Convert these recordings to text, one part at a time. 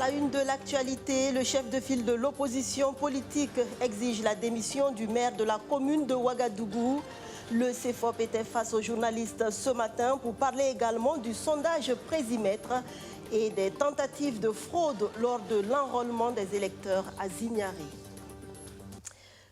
la une de l'actualité, le chef de file de l'opposition politique exige la démission du maire de la commune de Ouagadougou. Le CEFOP était face aux journalistes ce matin pour parler également du sondage Présimètre et des tentatives de fraude lors de l'enrôlement des électeurs à Zignari.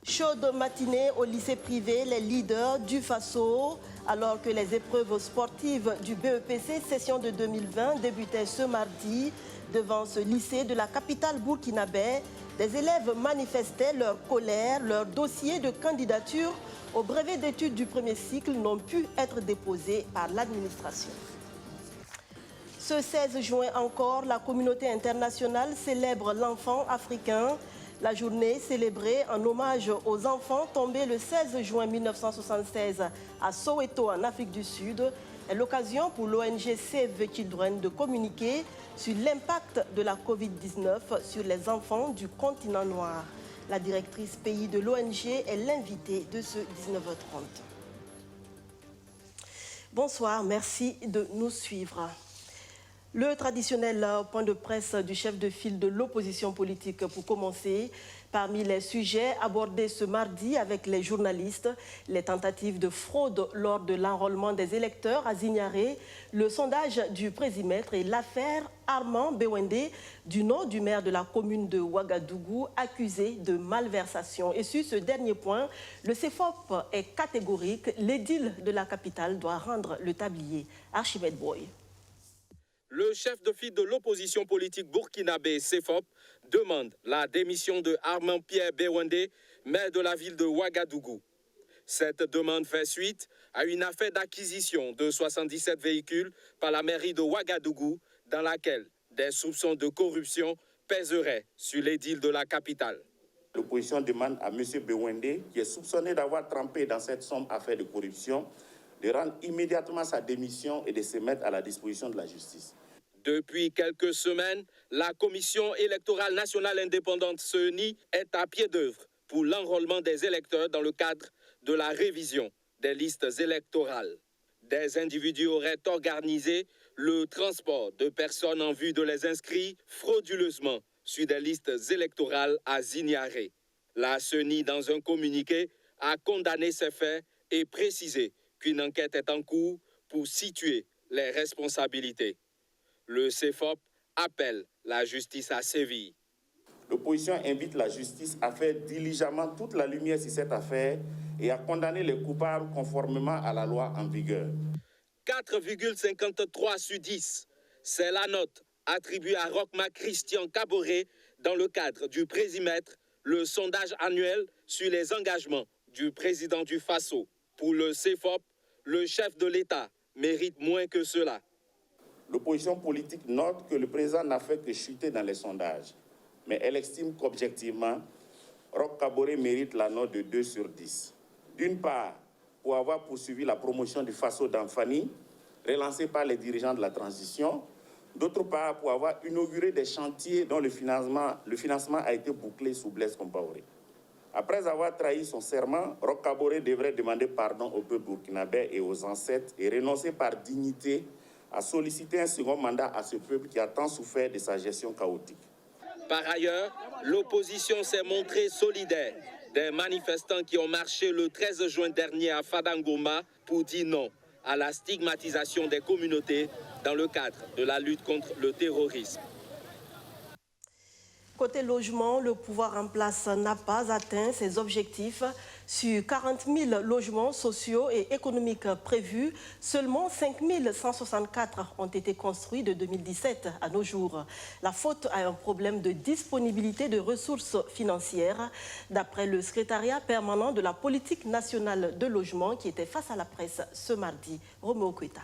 Chaude matinée au lycée privé, les leaders du Faso, alors que les épreuves sportives du BEPC session de 2020 débutaient ce mardi. Devant ce lycée de la capitale burkinabé, des élèves manifestaient leur colère, leurs dossiers de candidature au brevet d'études du premier cycle n'ont pu être déposés par l'administration. Ce 16 juin encore, la communauté internationale célèbre l'enfant africain. La journée célébrée en hommage aux enfants tombés le 16 juin 1976 à Soweto en Afrique du Sud est l'occasion pour l'ONG Save the Children de communiquer sur l'impact de la Covid-19 sur les enfants du continent noir. La directrice pays de l'ONG est l'invitée de ce 19h30. Bonsoir, merci de nous suivre. Le traditionnel point de presse du chef de file de l'opposition politique pour commencer. Parmi les sujets abordés ce mardi avec les journalistes, les tentatives de fraude lors de l'enrôlement des électeurs à Zignari, le sondage du Présimètre et l'affaire Armand Bewende, du nom du maire de la commune de Ouagadougou, accusé de malversation. Et sur ce dernier point, le CEFOP est catégorique. L'édile de la capitale doit rendre le tablier. Archibald Boy. Le chef de file de l'opposition politique burkinabé, CEFOP, demande la démission de Armand Pierre Bewende, maire de la ville de Ouagadougou. Cette demande fait suite à une affaire d'acquisition de 77 véhicules par la mairie de Ouagadougou, dans laquelle des soupçons de corruption pèseraient sur l'édile de la capitale. L'opposition demande à M. Bewende, qui est soupçonné d'avoir trempé dans cette sombre affaire de corruption, de rendre immédiatement sa démission et de se mettre à la disposition de la justice. Depuis quelques semaines, la Commission électorale nationale indépendante CENI est à pied d'œuvre pour l'enrôlement des électeurs dans le cadre de la révision des listes électorales. Des individus auraient organisé le transport de personnes en vue de les inscrire frauduleusement sur des listes électorales à Zignari. La CENI, dans un communiqué, a condamné ces faits et précisé qu'une enquête est en cours pour situer les responsabilités. Le CEFOP appelle la justice à sévir. L'opposition invite la justice à faire diligemment toute la lumière sur cette affaire et à condamner les coupables conformément à la loi en vigueur. 4,53 sur 10, c'est la note attribuée à Rochma Christian Caboret dans le cadre du Présimètre, le sondage annuel sur les engagements du président du Faso. Pour le CEFOP, le chef de l'État mérite moins que cela. L'opposition politique note que le président n'a fait que chuter dans les sondages, mais elle estime qu'objectivement, Roch Kaboré mérite la note de 2 sur 10. D'une part, pour avoir poursuivi la promotion du Faso d'Anfani, relancée par les dirigeants de la transition. D'autre part, pour avoir inauguré des chantiers dont le financement a été bouclé sous Blaise Compaoré. Après avoir trahi son serment, Roch Kaboré devrait demander pardon au peuple burkinabé et aux ancêtres et renoncer par dignité à solliciter un second mandat à ce peuple qui a tant souffert de sa gestion chaotique. Par ailleurs, l'opposition s'est montrée solidaire des manifestants qui ont marché le 13 juin dernier à Fadangoma pour dire non à la stigmatisation des communautés dans le cadre de la lutte contre le terrorisme. Côté logement, le pouvoir en place n'a pas atteint ses objectifs. Sur 40 000 logements sociaux et économiques prévus, seulement 5 164 ont été construits de 2017 à nos jours. La faute à un problème de disponibilité de ressources financières, d'après le secrétariat permanent de la politique nationale de logement qui était face à la presse ce mardi. Roméo Kweta.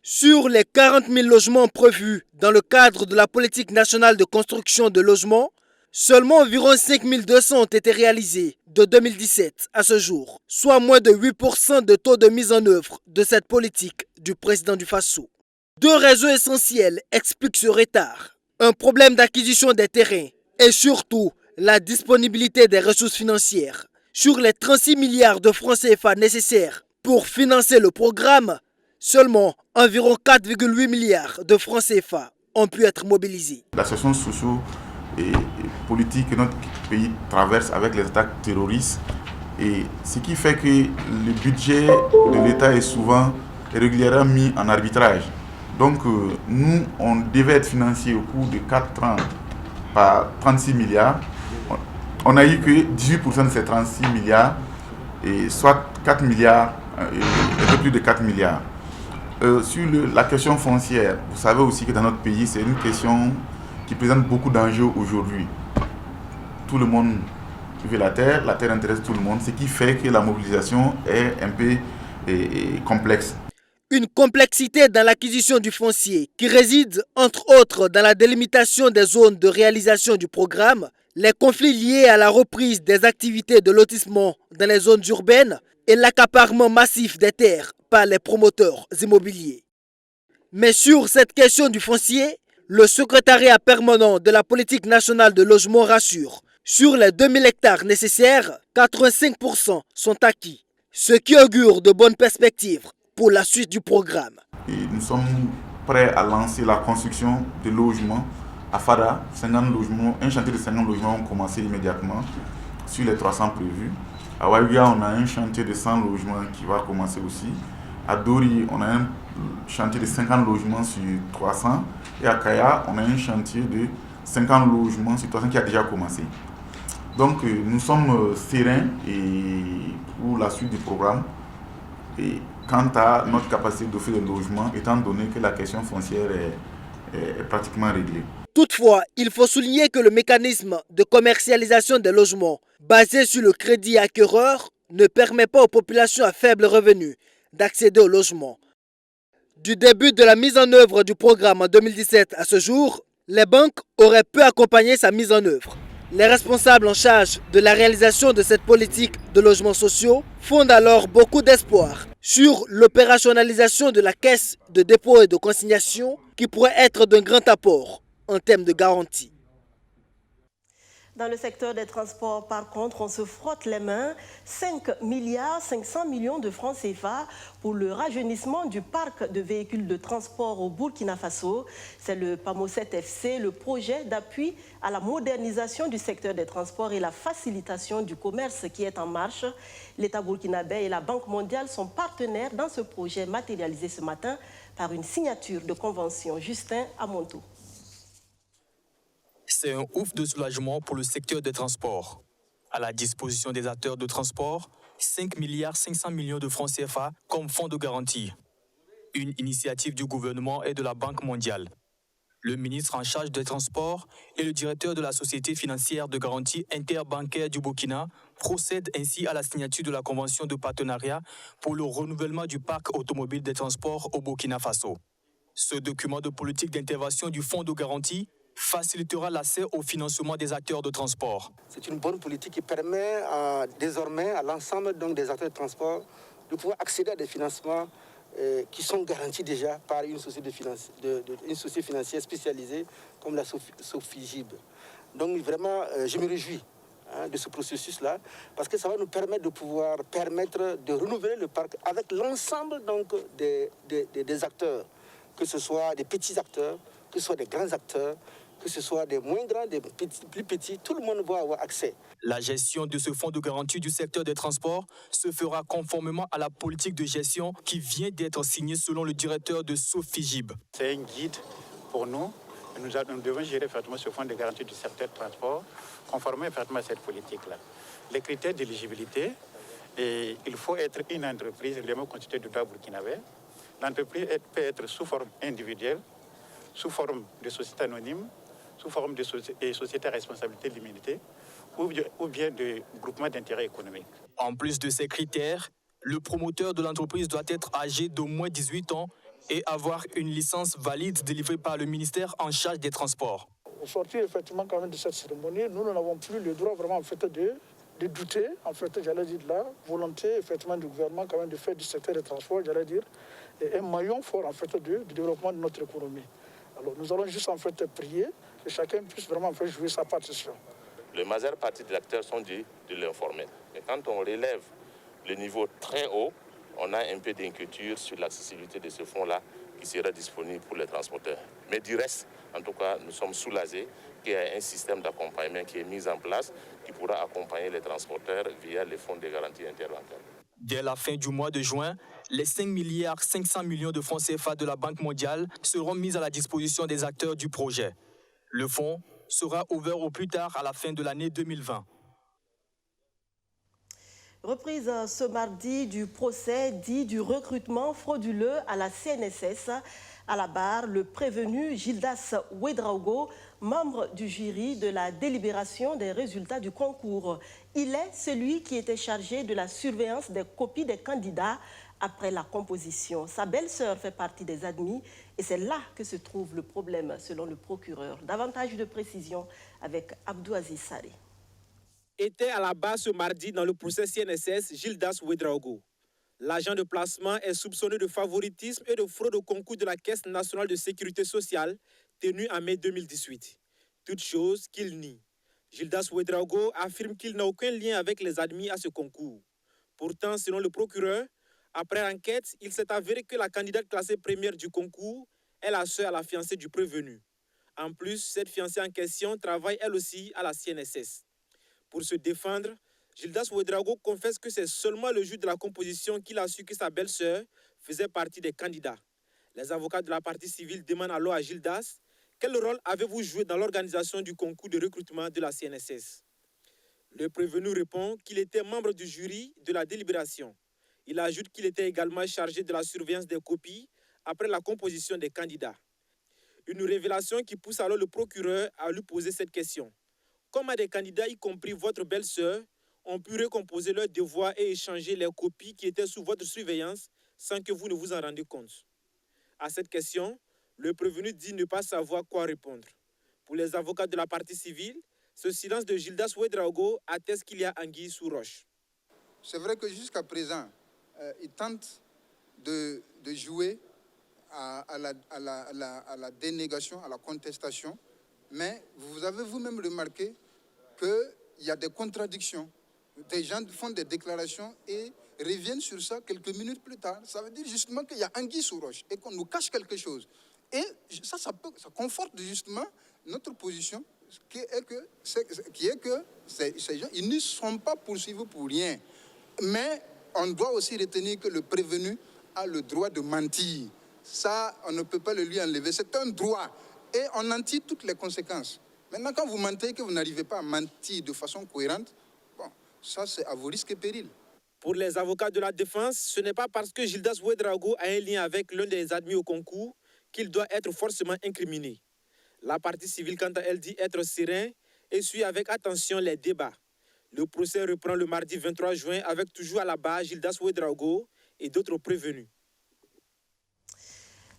Sur les 40 000 logements prévus dans le cadre de la politique nationale de construction de logements, seulement environ 5 200 ont été réalisés de 2017 à ce jour, soit moins de 8% de taux de mise en œuvre de cette politique du président du Faso. Deux raisons essentielles expliquent ce retard. Un problème d'acquisition des terrains et surtout la disponibilité des ressources financières. Sur les 36 milliards de francs CFA nécessaires pour financer le programme, seulement environ 4,8 milliards de francs CFA ont pu être mobilisés. La situation socio- et politique que notre pays traverse avec les attaques terroristes, et ce qui fait que le budget de l'État est souvent régulièrement mis en arbitrage. Donc nous, on devait être financé au cours de 4 ans par 36 milliards. On n'a eu que 18% de ces 36 milliards, et soit 4 milliards, un peu plus de 4 milliards. Sur la question foncière, vous savez aussi que dans notre pays, c'est une question qui présente beaucoup d'enjeux aujourd'hui. Tout le monde veut la terre intéresse tout le monde, ce qui fait que la mobilisation est un peu complexe. Une complexité dans l'acquisition du foncier qui réside entre autres dans la délimitation des zones de réalisation du programme, les conflits liés à la reprise des activités de lotissement dans les zones urbaines et l'accaparement massif des terres par les promoteurs immobiliers. Mais sur cette question du foncier, le secrétariat permanent de la politique nationale de logement rassure. Sur les 2000 hectares nécessaires, 85% sont acquis, ce qui augure de bonnes perspectives pour la suite du programme. Et nous sommes prêts à lancer la construction de logements à Fada. 50 logements, un chantier de 50 logements ont commencé immédiatement sur les 300 prévus. À Waiga, on a un chantier de 100 logements qui va commencer aussi. À Dori, on a un chantier de 50 logements sur 300. Et à Kaya, on a un chantier de 50 logements sur 300 qui a déjà commencé. Donc nous sommes sereins pour la suite du programme. Et quant à notre capacité d'offrir des logements, étant donné que la question foncière est pratiquement réglée. Toutefois, il faut souligner que le mécanisme de commercialisation des logements basé sur le crédit acquéreur ne permet pas aux populations à faible revenu d'accéder au logement. Du début de la mise en œuvre du programme en 2017 à ce jour, les banques auraient pu accompagner sa mise en œuvre. Les responsables en charge de la réalisation de cette politique de logements sociaux fondent alors beaucoup d'espoir sur l'opérationnalisation de la caisse de dépôt et de consignation qui pourrait être d'un grand apport en termes de garantie. Dans le secteur des transports, par contre, on se frotte les mains. 5 milliards 500 millions de francs CFA pour le rajeunissement du parc de véhicules de transport au Burkina Faso. C'est le PAMO7 FC, le projet d'appui à la modernisation du secteur des transports et la facilitation du commerce qui est en marche. L'État burkinabé et la Banque mondiale sont partenaires dans ce projet matérialisé ce matin par une signature de convention. Justin Amontou. C'est un ouf de soulagement pour le secteur des transports. À la disposition des acteurs de transport, 5 milliards 500 millions de francs CFA comme fonds de garantie. Une initiative du gouvernement et de la Banque mondiale. Le ministre en charge des transports et le directeur de la Société financière de garantie interbancaire du Burkina procèdent ainsi à la signature de la convention de partenariat pour le renouvellement du parc automobile des transports au Burkina Faso. Ce document de politique d'intervention du fonds de garantie facilitera l'accès au financement des acteurs de transport. C'est une bonne politique qui permet désormais à l'ensemble des acteurs de transport de pouvoir accéder à des financements qui sont garantis déjà par une société financière spécialisée comme la Sofigib. Donc vraiment, je me réjouis de ce processus-là parce que ça va nous permettre de pouvoir de renouveler le parc avec l'ensemble des acteurs, que ce soit des petits acteurs, que ce soit des grands acteurs, que ce soit des moins grands, des plus petits, tout le monde va avoir accès. La gestion de ce fonds de garantie du secteur des transports se fera conformément à la politique de gestion qui vient d'être signée selon le directeur de Sofigib. C'est un guide pour nous. Nous devons gérer effectivement ce fonds de garantie du secteur des transports conformément effectivement à cette politique-là. Les critères d'éligibilité, il faut être une entreprise règlement constituée du droit burkinabé. L'entreprise peut être sous forme individuelle, sous forme de société anonyme, sous forme de société à responsabilité limitée ou bien de groupement d'intérêt économique. En plus de ces critères, le promoteur de l'entreprise doit être âgé d'au moins 18 ans et avoir une licence valide délivrée par le ministère en charge des transports. Au sortir effectivement quand même de cette cérémonie, nous n'avons plus le droit vraiment en fait de douter, en fait, j'allais dire la volonté effectivement du gouvernement quand même de faire du secteur des transports, j'allais dire, un maillon fort en fait du développement de notre économie. Alors nous allons juste en fait prier que chacun puisse vraiment en fait jouer sa partition. La majeure partie des acteurs sont de l'informel. Mais quand on relève le niveau très haut, on a un peu d'inquiétude sur l'accessibilité de ce fonds-là qui sera disponible pour les transporteurs. Mais du reste, en tout cas, nous sommes soulagés qu'il y ait un système d'accompagnement qui est mis en place qui pourra accompagner les transporteurs via les fonds de garantie interbancaire. Dès la fin du mois de juin, les 5,5 milliards de francs CFA de la Banque mondiale seront mis à la disposition des acteurs du projet. Le fonds sera ouvert au plus tard à la fin de l'année 2020. Reprise ce mardi du procès dit du recrutement frauduleux à la CNSS. À la barre, le prévenu Gildas Ouedraogo, membre du jury de la délibération des résultats du concours. Il est celui qui était chargé de la surveillance des copies des candidats après la composition. Sa belle-sœur fait partie des admis et c'est là que se trouve le problème selon le procureur. Davantage de précisions avec Abdou Aziz Saré. Était à la barre ce mardi dans le procès CNSS Gildas Ouedraogo. L'agent de placement est soupçonné de favoritisme et de fraude au concours de la Caisse nationale de sécurité sociale tenu en mai 2018. Toute chose qu'il nie. Gildas Ouedraogo affirme qu'il n'a aucun lien avec les admis à ce concours. Pourtant, selon le procureur, après enquête, il s'est avéré que la candidate classée première du concours est la sœur à la fiancée du prévenu. En plus, cette fiancée en question travaille elle aussi à la CNSS. Pour se défendre, Gildas Ouedraogo confesse que c'est seulement le jour de la composition qu'il a su que sa belle-sœur faisait partie des candidats. Les avocats de la partie civile demandent alors à Gildas quel rôle avez-vous joué dans l'organisation du concours de recrutement de la CNSS. Le prévenu répond qu'il était membre du jury de la délibération. Il ajoute qu'il était également chargé de la surveillance des copies après la composition des candidats. Une révélation qui pousse alors le procureur à lui poser cette question. Comment des candidats, y compris votre belle-sœur, ont pu recomposer leurs devoirs et échanger les copies qui étaient sous votre surveillance sans que vous ne vous en rendiez compte? À cette question, le prévenu dit ne pas savoir quoi répondre. Pour les avocats de la partie civile, ce silence de Gildas Ouedraogo atteste qu'il y a anguille sous roche. C'est vrai que jusqu'à présent, il tente de jouer à la dénégation, à la contestation, mais vous avez vous-même remarqué qu'il y a des contradictions. Des gens font des déclarations et reviennent sur ça quelques minutes plus tard. Ça veut dire justement qu'il y a anguille sous roche et qu'on nous cache quelque chose. Et ça conforte justement notre position, qui est que ces gens, ils ne sont pas poursuivis pour rien. Mais on doit aussi retenir que le prévenu a le droit de mentir. Ça, on ne peut pas le lui enlever. C'est un droit. Et on en tire toutes les conséquences. Maintenant, quand vous mentez et que vous n'arrivez pas à mentir de façon cohérente, bon, ça, c'est à vos risques et périls. Pour les avocats de la défense, ce n'est pas parce que Gildas Ouedraogo a un lien avec l'un des admis au concours qu'il doit être forcément incriminé. La partie civile, quant à elle, dit être serein et suit avec attention les débats. Le procès reprend le mardi 23 juin avec toujours à la barre Gildas Ouedraogo et d'autres prévenus.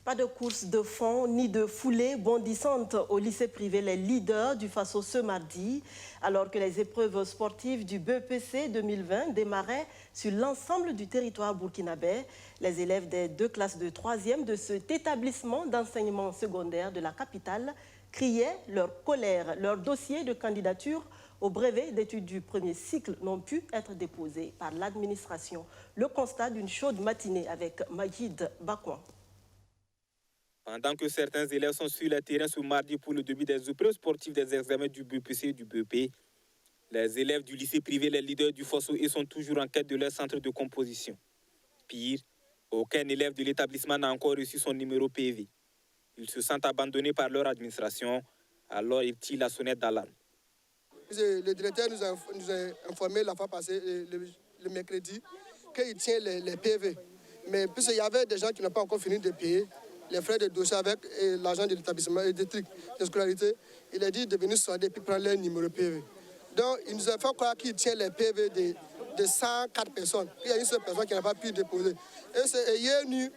Pas de course de fond ni de foulée bondissante au lycée privé Les Leaders du Faso ce mardi, alors que les épreuves sportives du BEPC 2020 démarraient sur l'ensemble du territoire burkinabé. Les élèves des 2 classes de 3e de cet établissement d'enseignement secondaire de la capitale criaient leur colère. Leurs dossiers de candidature au brevet d'études du premier cycle n'ont pu être déposés par l'administration. Le constat d'une chaude matinée avec Majid Bakouan. Pendant que certains élèves sont sur le terrain ce mardi pour le début des épreuves sportives des examens du BEPC et du BEP, les élèves du lycée privé Les Leaders du Faso sont toujours en quête de leur centre de composition. Pire, aucun élève de l'établissement n'a encore reçu son numéro PV. Ils se sentent abandonnés par leur administration, alors ils tirent la sonnette d'alarme. Le directeur nous a informé la fois passée, le mercredi, qu'il tient les PV. Mais puisqu'il y avait des gens qui n'ont pas encore fini de payer les frais de dossier avec l'agent de l'établissement et des trucs de scolarité, il a dit de venir sonner et puis prendre leur numéro PV. Donc, il nous a fait croire qu'il tient les PV de 104 personnes. Il y a une seule personne qui n'a pas pu déposer. Et hier nuit,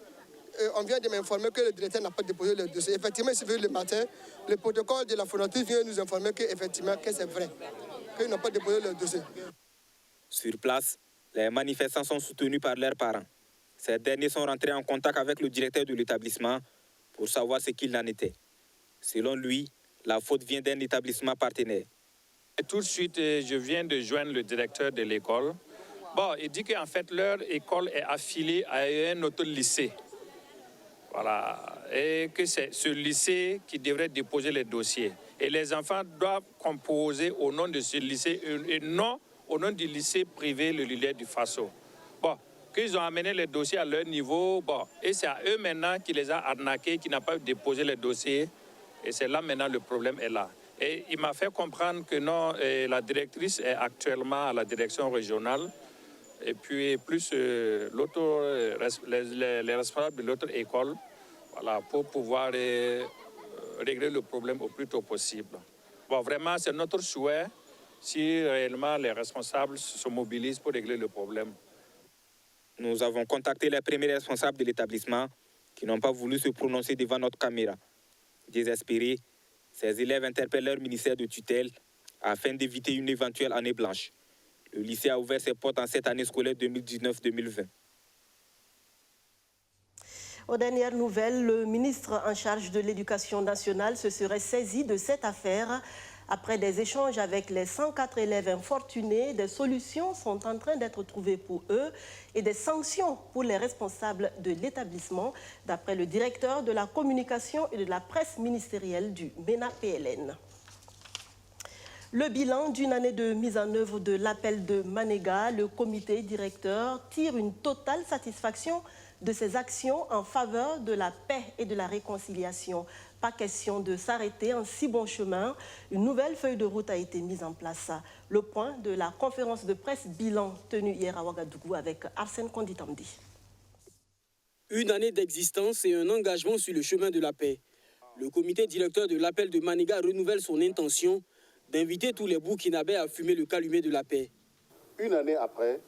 on vient de m'informer que le directeur n'a pas déposé le dossier. Effectivement, il s'est venu le matin, le protocole de la fourniture vient nous informer que c'est vrai, qu'ils n'ont pas déposé le dossier. Sur place, les manifestants sont soutenus par leurs parents. Ces derniers sont rentrés en contact avec le directeur de l'établissement pour savoir ce qu'il en était. Selon lui, la faute vient d'un établissement partenaire. Et tout de suite, je viens de joindre le directeur de l'école. Bon, il dit qu'en fait, leur école est affiliée à un autre lycée. Voilà. Et que c'est ce lycée qui devrait déposer les dossiers. Et les enfants doivent composer au nom de ce lycée et non au nom du lycée privé, le Lillet du Faso. Bon, qu'ils ont amené les dossiers à leur niveau, bon, et c'est à eux maintenant qui les a arnaqués, qui n'ont pas déposé les dossiers. Et c'est là maintenant le problème est là. Et il m'a fait comprendre que non, la directrice est actuellement à la direction régionale. Et puis plus les responsables de l'autre école, voilà, pour pouvoir régler le problème au plus tôt possible. Bon, vraiment, c'est notre souhait si réellement les responsables se mobilisent pour régler le problème. Nous avons contacté les premiers responsables de l'établissement qui n'ont pas voulu se prononcer devant notre caméra. Désespérés, ces élèves interpellent leur ministère de tutelle afin d'éviter une éventuelle année blanche. Le lycée a ouvert ses portes en cette année scolaire 2019-2020. Aux dernières nouvelles, le ministre en charge de l'Éducation nationale se serait saisi de cette affaire. Après des échanges avec les 104 élèves infortunés, des solutions sont en train d'être trouvées pour eux et des sanctions pour les responsables de l'établissement, d'après le directeur de la communication et de la presse ministérielle du MENA-PLN. Le bilan d'une année de mise en œuvre de l'appel de Manéga, le comité directeur tire une totale satisfaction de ses actions en faveur de la paix et de la réconciliation. Pas question de s'arrêter en si bon chemin. Une nouvelle feuille de route a été mise en place. Le point de la conférence de presse bilan tenue hier à Ouagadougou avec Arsène Konditamdi. Une année d'existence et un engagement sur le chemin de la paix. Le comité directeur de l'appel de Manéga renouvelle son intention d'inviter tous les Burkinabés à fumer le calumet de la paix. Une année après,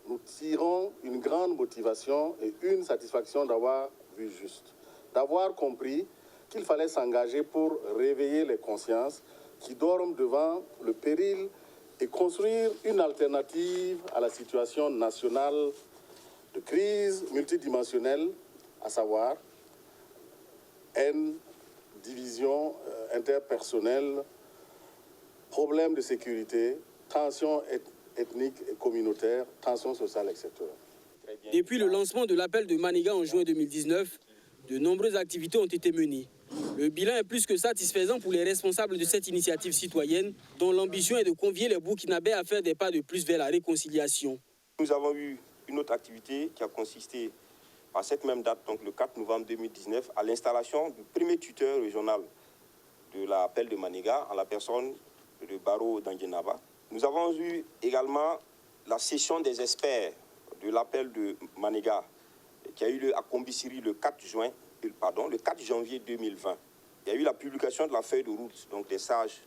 nous tirons une grande motivation et une satisfaction d'avoir vu juste, d'avoir compris qu'il fallait s'engager pour réveiller les consciences qui dorment devant le péril et construire une alternative à la situation nationale de crise multidimensionnelle, à savoir haine, division interpersonnelle, problèmes de sécurité, tensions ethniques et communautaires, tensions sociales, etc. Depuis le lancement de l'appel de Manéga en juin 2019, de nombreuses activités ont été menées. Le bilan est plus que satisfaisant pour les responsables de cette initiative citoyenne, dont l'ambition est de convier les Burkinabés à faire des pas de plus vers la réconciliation. Nous avons eu une autre activité qui a consisté à cette même date, donc le 4 novembre 2019, à l'installation du premier tuteur régional de l'appel de Manéga, en la personne de Baro Danguenaba. Nous avons eu également la session des experts de l'appel de Manéga, qui a eu lieu à Kombisiri le 4 janvier 2020. Il y a eu la publication de la feuille de route, donc des sages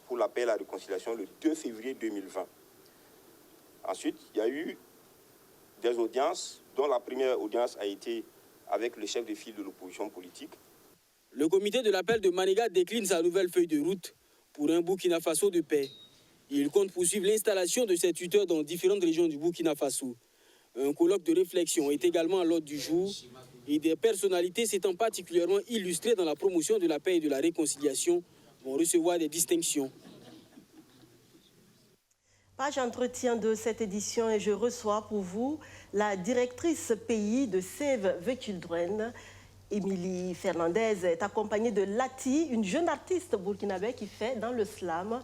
pour l'appel à la réconciliation le 2 février 2020. Ensuite, il y a eu des audiences, dont la première audience a été avec le chef de file de l'opposition politique. Le comité de l'appel de Manéga décline sa nouvelle feuille de route pour un Burkina Faso de paix. Il compte poursuivre l'installation de ces tuteurs dans différentes régions du Burkina Faso. Un colloque de réflexion est également à l'ordre du jour et des personnalités s'étant particulièrement illustrées dans la promotion de la paix et de la réconciliation vont recevoir des distinctions. Page entretien de cette édition et je reçois pour vous la directrice pays de Save the Children. Émilie Fernandez est accompagnée de Lati, une jeune artiste burkinabé qui fait dans le slam.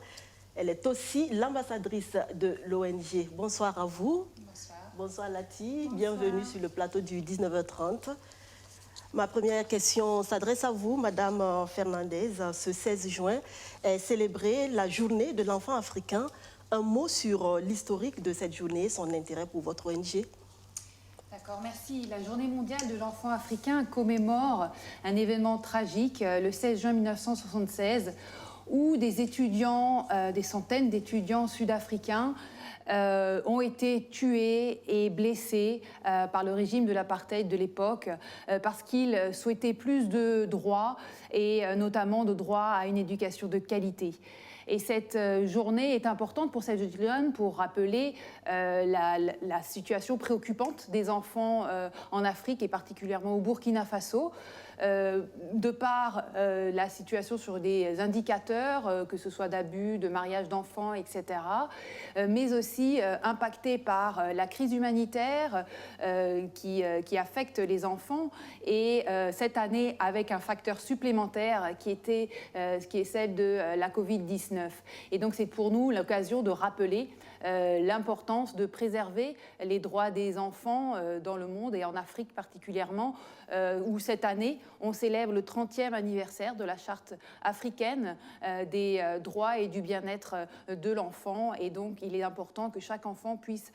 Elle est aussi l'ambassadrice de l'ONG. Bonsoir à vous. Bonsoir. Bonsoir Lati, bienvenue sur le plateau du 19h30. Ma première question s'adresse à vous, Madame Fernandez. Ce 16 juin est célébrée la journée de l'enfant africain. Un mot sur l'historique de cette journée, son intérêt pour votre ONG. D'accord, merci. La Journée mondiale de l'enfant africain commémore un événement tragique, le 16 juin 1976, où des étudiants, des centaines d'étudiants sud-africains ont été tués et blessés par le régime de l'apartheid de l'époque parce qu'ils souhaitaient plus de droits et notamment de droits à une éducation de qualité. Et cette journée est importante pour Save the Children pour rappeler la situation préoccupante des enfants en Afrique et particulièrement au Burkina Faso. De par la situation sur des indicateurs, que ce soit d'abus, de mariage d'enfants, etc., mais aussi impacté par la crise humanitaire qui affecte les enfants, et cette année avec un facteur supplémentaire qui est celle de la Covid-19. Et donc c'est pour nous l'occasion de rappeler l'importance de préserver les droits des enfants dans le monde et en Afrique particulièrement, où cette année on célèbre le 30e anniversaire de la Charte africaine des droits et du bien-être de l'enfant, et donc il est important que chaque enfant puisse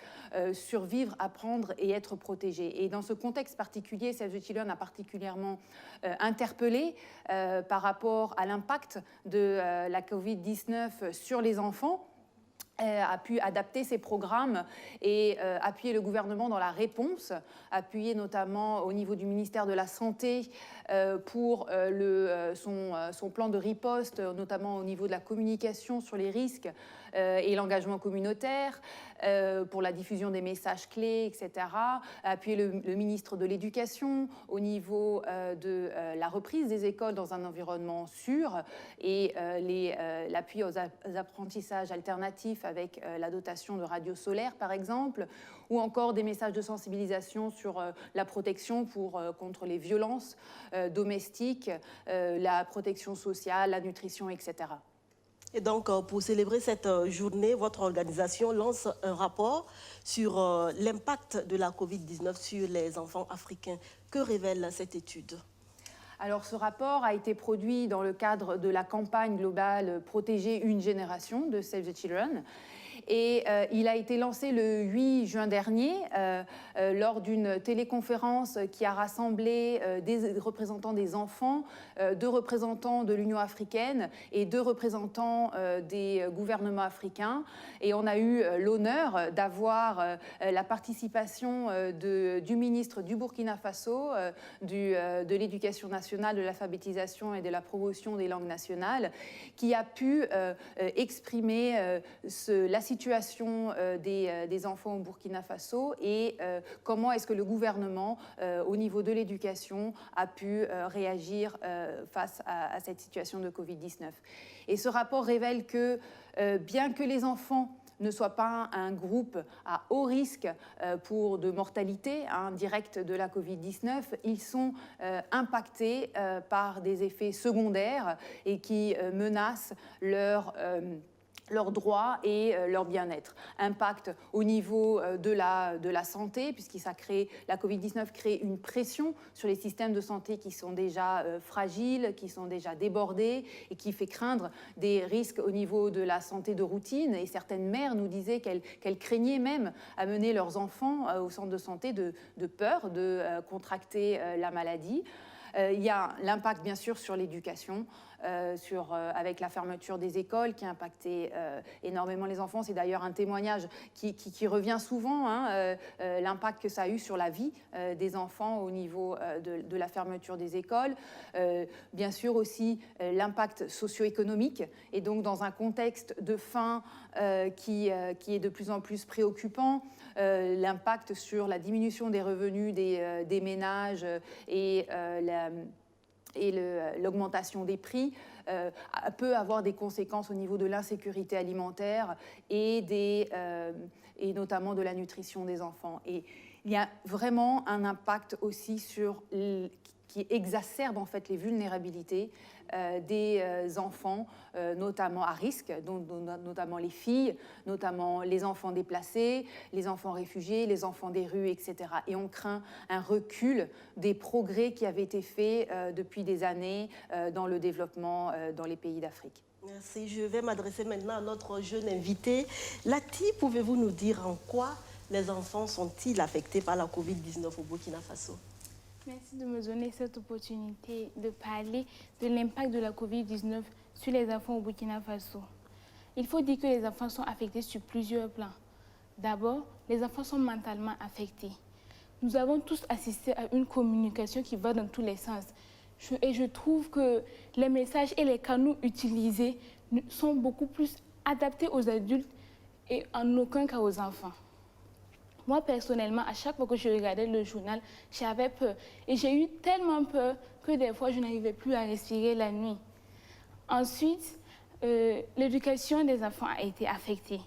survivre, apprendre et être protégé. Et dans ce contexte particulier, Save the Children a particulièrement interpellé par rapport à l'impact de la Covid-19 sur les enfants, a pu adapter ses programmes et appuyer le gouvernement dans la réponse, appuyer notamment au niveau du ministère de la Santé pour son plan de riposte, notamment au niveau de la communication sur les risques et l'engagement communautaire, pour la diffusion des messages clés, etc. Appuyer le ministre de l'Éducation au niveau de la reprise des écoles dans un environnement sûr, et l'appui aux apprentissages alternatifs avec la dotation de radios solaires, par exemple, ou encore des messages de sensibilisation sur la protection contre les violences domestiques, la protection sociale, la nutrition, etc. Et donc, pour célébrer cette journée, votre organisation lance un rapport sur l'impact de la Covid-19 sur les enfants africains. Que révèle cette étude ? Alors, ce rapport a été produit dans le cadre de la campagne globale « Protéger une génération » de Save the Children. Et il a été lancé le 8 juin dernier lors d'une téléconférence qui a rassemblé des représentants des enfants, 2 représentants de l'Union africaine et 2 représentants des gouvernements africains. Et on a eu l'honneur d'avoir la participation du ministre du Burkina Faso, de l'Éducation nationale, de l'alphabétisation et de la promotion des langues nationales, qui a pu exprimer la situation des enfants au Burkina Faso et comment est-ce que le gouvernement, au niveau de l'éducation, a pu réagir face à cette situation de Covid-19. Et ce rapport révèle que, bien que les enfants ne soient pas un groupe à haut risque de mortalité directe de la Covid-19, ils sont impactés par des effets secondaires et qui menacent leurs droits et leur bien-être. Impact au niveau de la santé, puisque la Covid-19 crée une pression sur les systèmes de santé qui sont déjà fragiles, qui sont déjà débordés, et qui fait craindre des risques au niveau de la santé de routine. Et certaines mères nous disaient qu'elles craignaient même amener leurs enfants au centre de santé de peur de contracter la maladie. Il y a l'impact bien sûr sur l'éducation, avec la fermeture des écoles qui a impacté énormément les enfants. C'est d'ailleurs un témoignage qui revient souvent, l'impact que ça a eu sur la vie des enfants au niveau de la fermeture des écoles. Bien sûr aussi l'impact socio-économique, et donc dans un contexte de faim qui est de plus en plus préoccupant, l'impact sur la diminution des revenus des ménages et l'augmentation des prix peut avoir des conséquences au niveau de l'insécurité alimentaire et notamment de la nutrition des enfants. Et il y a vraiment un impact aussi qui exacerbe en fait les vulnérabilités des enfants, notamment à risque, notamment les filles, notamment les enfants déplacés, les enfants réfugiés, les enfants des rues, etc. Et on craint un recul des progrès qui avaient été faits depuis des années dans le développement dans les pays d'Afrique. Merci. Je vais m'adresser maintenant à notre jeune invité. Lati, pouvez-vous nous dire en quoi les enfants sont-ils affectés par la Covid-19 au Burkina Faso ? Merci de me donner cette opportunité de parler de l'impact de la Covid-19 sur les enfants au Burkina Faso. Il faut dire que les enfants sont affectés sur plusieurs plans. D'abord, les enfants sont mentalement affectés. Nous avons tous assisté à une communication qui va dans tous les sens. Et je trouve que les messages et les canaux utilisés sont beaucoup plus adaptés aux adultes et en aucun cas aux enfants. Moi, personnellement, à chaque fois que je regardais le journal, j'avais peur. Et j'ai eu tellement peur que des fois, je n'arrivais plus à respirer la nuit. Ensuite, l'éducation des enfants a été affectée.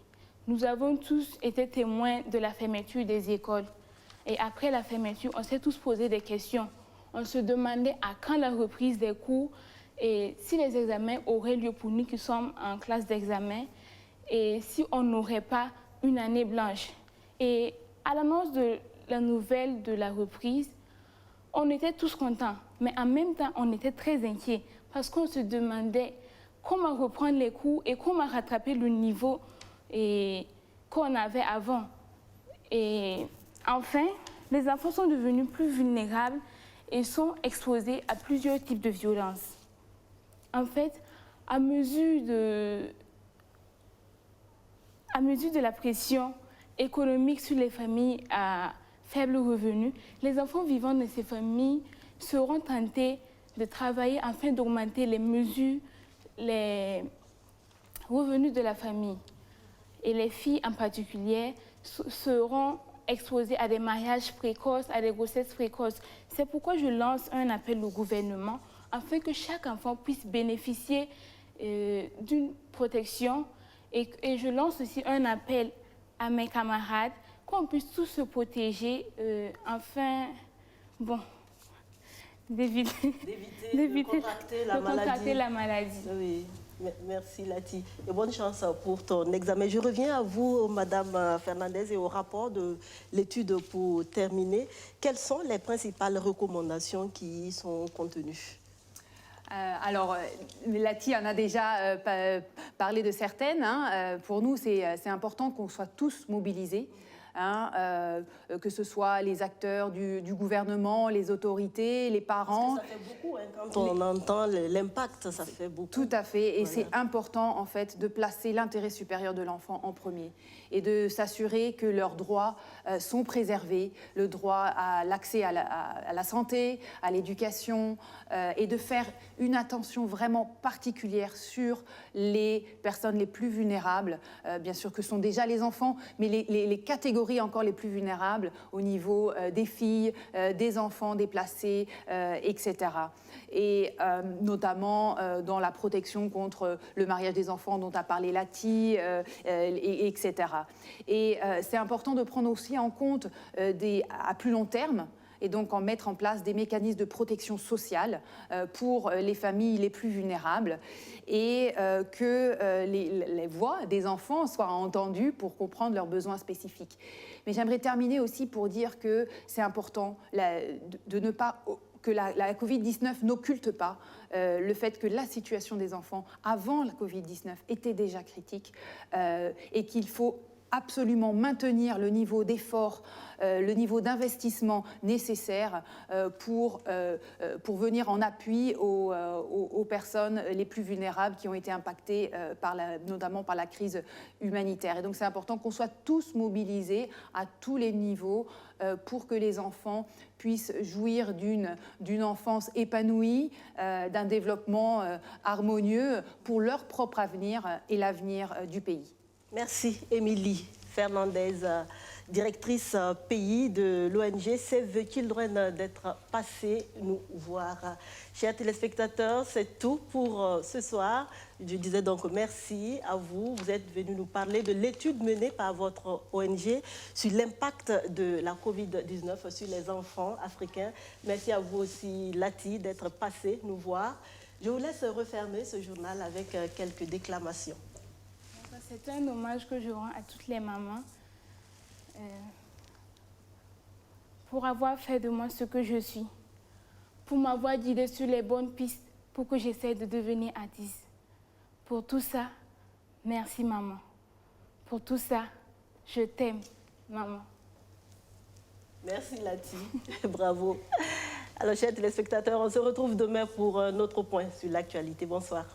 Nous avons tous été témoins de la fermeture des écoles. Et après la fermeture, on s'est tous posé des questions. On se demandait à quand la reprise des cours et si les examens auraient lieu pour nous qui sommes en classe d'examen et si on n'aurait pas une année blanche. Et à l'annonce de la nouvelle de la reprise, on était tous contents, mais en même temps, on était très inquiets parce qu'on se demandait comment reprendre les cours et comment rattraper le niveau qu'on avait avant. Et enfin, les enfants sont devenus plus vulnérables et sont exposés à plusieurs types de violences. En fait, à mesure de la pression économique sur les familles à faible revenu, les enfants vivant dans ces familles seront tentés de travailler afin d'augmenter les revenus de la famille. Et les filles en particulier seront exposées à des mariages précoces, à des grossesses précoces. C'est pourquoi je lance un appel au gouvernement afin que chaque enfant puisse bénéficier d'une protection. Et je lance aussi un appel à mes camarades qu'on puisse tous se protéger afin d'éviter de contracter la maladie. Oui. Merci Lati et bonne chance pour ton examen. Je reviens à vous, Madame Fernandez, et au rapport de l'étude pour terminer. Quelles sont les principales recommandations qui y sont contenues? Alors, Lati en a déjà parlé de certaines. Pour nous, c'est important qu'on soit tous mobilisés. Que ce soit les acteurs du gouvernement, les autorités, les parents. Parce que ça fait beaucoup, quand on entend l'impact, ça fait beaucoup. Tout à fait, et c'est important en fait de placer l'intérêt supérieur de l'enfant en premier et de s'assurer que leurs droits sont préservés, le droit à l'accès à la santé, à l'éducation, et de faire une attention vraiment particulière sur les personnes les plus vulnérables, bien sûr que sont déjà les enfants, mais les catégories encore les plus vulnérables au niveau des filles, des enfants déplacés, etc. Et notamment dans la protection contre le mariage des enfants dont a parlé Lati, etc. Et c'est important de prendre aussi en compte à plus long terme et donc en mettre en place des mécanismes de protection sociale pour les familles les plus vulnérables et que les voix des enfants soient entendues pour comprendre leurs besoins spécifiques. Mais j'aimerais terminer aussi pour dire que c'est important de ne pas... que la Covid-19 n'occulte pas le fait que la situation des enfants avant la Covid-19 était déjà critique et qu'il faut absolument maintenir le niveau d'effort, le niveau d'investissement nécessaire pour venir en appui aux personnes les plus vulnérables qui ont été impactées notamment par la crise humanitaire. Et donc c'est important qu'on soit tous mobilisés à tous les niveaux pour que les enfants puissent jouir d'une enfance épanouie, d'un développement harmonieux pour leur propre avenir et l'avenir du pays. Merci, Émilie Fernandez, directrice pays de l'ONG Save the Children, d'être passée nous voir. Chers téléspectateurs, c'est tout pour ce soir. Je disais donc merci à vous. Vous êtes venus nous parler de l'étude menée par votre ONG sur l'impact de la Covid-19 sur les enfants africains. Merci à vous aussi, Lati, d'être passée nous voir. Je vous laisse refermer ce journal avec quelques déclamations. C'est un hommage que je rends à toutes les mamans pour avoir fait de moi ce que je suis, pour m'avoir guidée sur les bonnes pistes pour que j'essaie de devenir artiste. Pour tout ça, merci maman. Pour tout ça, je t'aime, maman. Merci Lati, bravo. Alors chers téléspectateurs, on se retrouve demain pour un autre point sur l'actualité. Bonsoir.